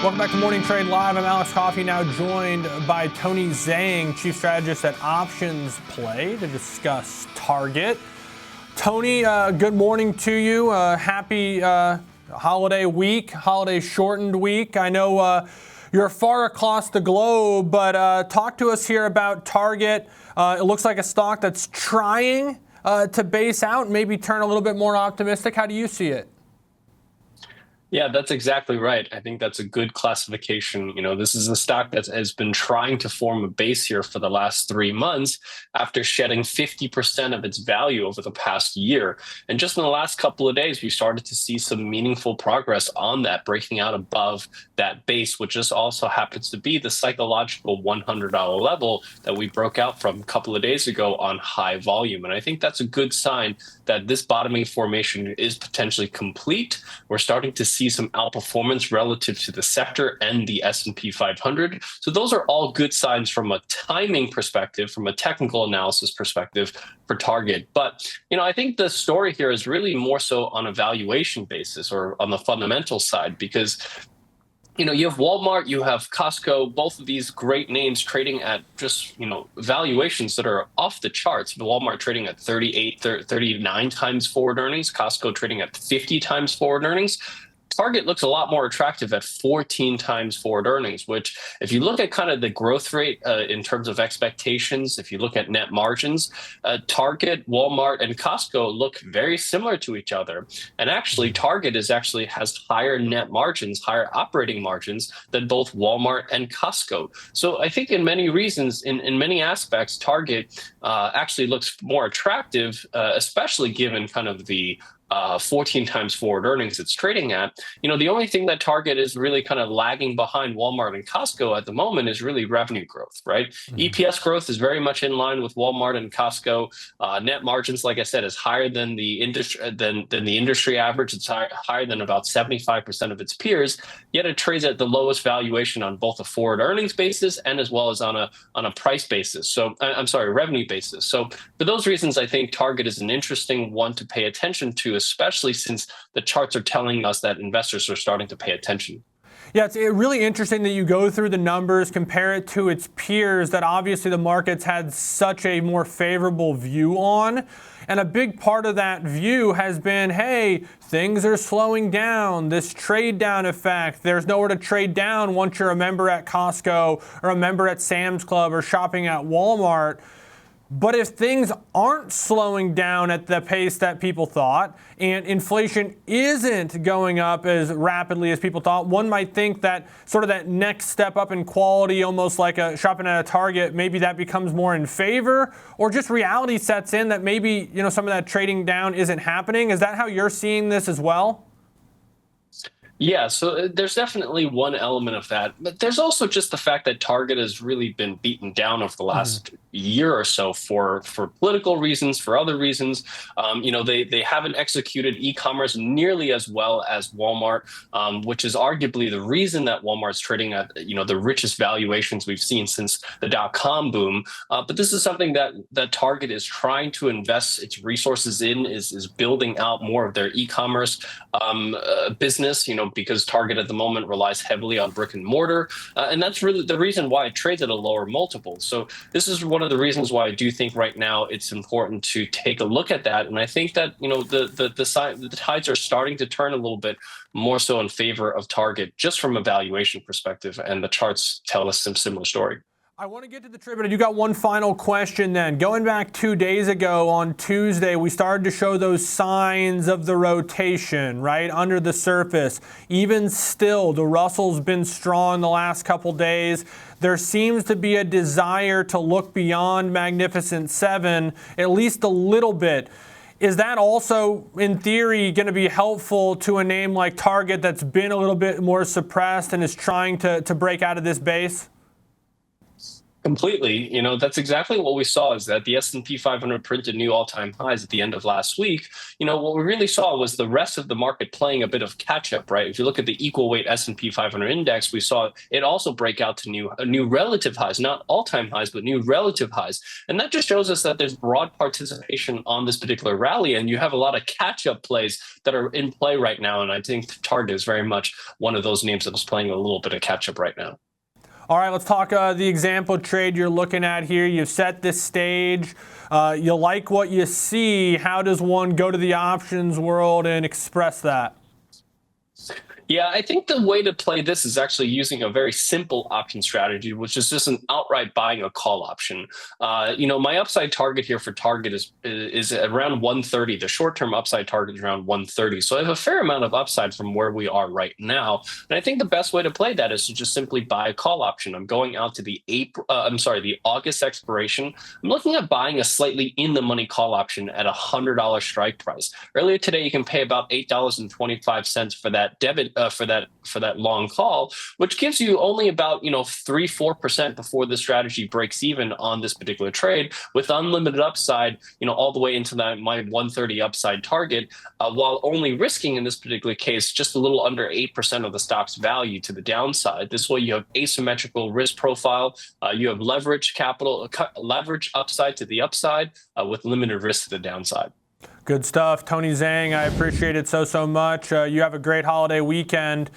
Welcome back to Morning Trade Live. I'm Alex Coffey, now joined by Tony Zhang, Chief Strategist at Options Play, to discuss Target. Tony, good morning to you. Happy holiday week, holiday shortened week. I know you're far across the globe, but talk to us here about Target. It looks like a stock that's trying to base out, maybe turn a little bit more optimistic. How do you see it? Yeah, that's exactly right. I think that's a good classification. This is a stock that has been trying to form a base here for the last 3 months after shedding 50% of its value over the past year. And just in the last couple of days, we started to see some meaningful progress on that, breaking out above that base, which just also happens to be the psychological $100 level that we broke out from a couple of days ago on high volume. And I think that's a good sign that this bottoming formation is potentially complete. We're starting to see some outperformance relative to the sector and the S&P 500. So those are all good signs from a timing perspective, from a technical analysis perspective for Target. But, I think the story here is really more so on a valuation basis or on the fundamental side, because you have Walmart, you have Costco, both of these great names trading at just, valuations that are off the charts. Walmart trading at 39 times forward earnings, Costco trading at 50 times forward earnings. Target looks a lot more attractive at 14 times forward earnings, which if you look at kind of the growth rate in terms of expectations, if you look at net margins, Target, Walmart, and Costco look very similar to each other. And actually, Target has higher net margins, higher operating margins than both Walmart and Costco. So I think in many reasons, in many aspects, Target actually looks more attractive, especially given kind of the 14 times forward earnings it's trading at. The only thing that Target is really kind of lagging behind Walmart and Costco at the moment is really revenue growth, right? Mm-hmm. EPS growth is very much in line with Walmart and Costco. Net margins, like I said, is higher than the industry than the industry average. It's higher than about 75% of its peers. Yet it trades at the lowest valuation on both a forward earnings basis and as well as on a price basis. So revenue basis. So for those reasons, I think Target is an interesting one to pay attention to, especially since the charts are telling us that investors are starting to pay attention. Yeah, it's really interesting that you go through the numbers, compare it to its peers that obviously the market's had such a more favorable view on. And a big part of that view has been, hey, things are slowing down, this trade down effect. There's nowhere to trade down once you're a member at Costco or a member at Sam's Club or shopping at Walmart. But if things aren't slowing down at the pace that people thought, and inflation isn't going up as rapidly as people thought, one might think that sort of that next step up in quality, almost like a shopping at a Target, maybe that becomes more in favor, or just reality sets in that maybe, some of that trading down isn't happening. Is that how you're seeing this as well? Yeah, so there's definitely one element of that. But there's also just the fact that Target has really been beaten down over the last year or so for political reasons, for other reasons. They haven't executed e-commerce nearly as well as Walmart, which is arguably the reason that Walmart's trading at, the richest valuations we've seen since the dot-com boom. But this is something that Target is trying to invest its resources in, is building out more of their e-commerce business, because Target at the moment relies heavily on brick and mortar. And that's really the reason why it trades at a lower multiple. So this is one of the reasons why I do think right now it's important to take a look at that. And I think that, the tides are starting to turn a little bit more so in favor of Target, just from a valuation perspective. And the charts tell us some similar story. I want to get to the trade, but I do got one final question then. Going back 2 days ago on Tuesday, we started to show those signs of the rotation, right, under the surface. Even still, the Russell's been strong the last couple days. There seems to be a desire to look beyond Magnificent Seven, at least a little bit. Is that also, in theory, going to be helpful to a name like Target that's been a little bit more suppressed and is trying to break out of this base? Completely. That's exactly what we saw is that the S&P 500 printed new all-time highs at the end of last week. What we really saw was the rest of the market playing a bit of catch-up, right? If you look at the equal weight S&P 500 index, we saw it also break out to new relative highs, not all-time highs, but new relative highs. And that just shows us that there's broad participation on this particular rally, and you have a lot of catch-up plays that are in play right now. And I think Target is very much one of those names that is playing a little bit of catch-up right now. All right, let's talk the example trade you're looking at here. You've set this stage. You like what you see. How does one go to the options world and express that? Yeah, I think the way to play this is actually using a very simple option strategy, which is just an outright buying a call option. My upside target here for Target is around 130. The short-term upside target is around 130. So I have a fair amount of upside from where we are right now. And I think the best way to play that is to just simply buy a call option. I'm going out to the the August expiration. I'm looking at buying a slightly in-the-money call option at $100 strike price. Earlier today, you can pay about $8.25 for that debit. For that long call, which gives you only about 3-4% before the strategy breaks even on this particular trade, with unlimited upside, all the way into my 130 upside target, while only risking in this particular case just a little under 8% of the stock's value to the downside. This way, you have asymmetrical risk profile. You have leverage upside to the upside with limited risk to the downside. Good stuff. Tony Zhang, I appreciate it so much. You have a great holiday weekend.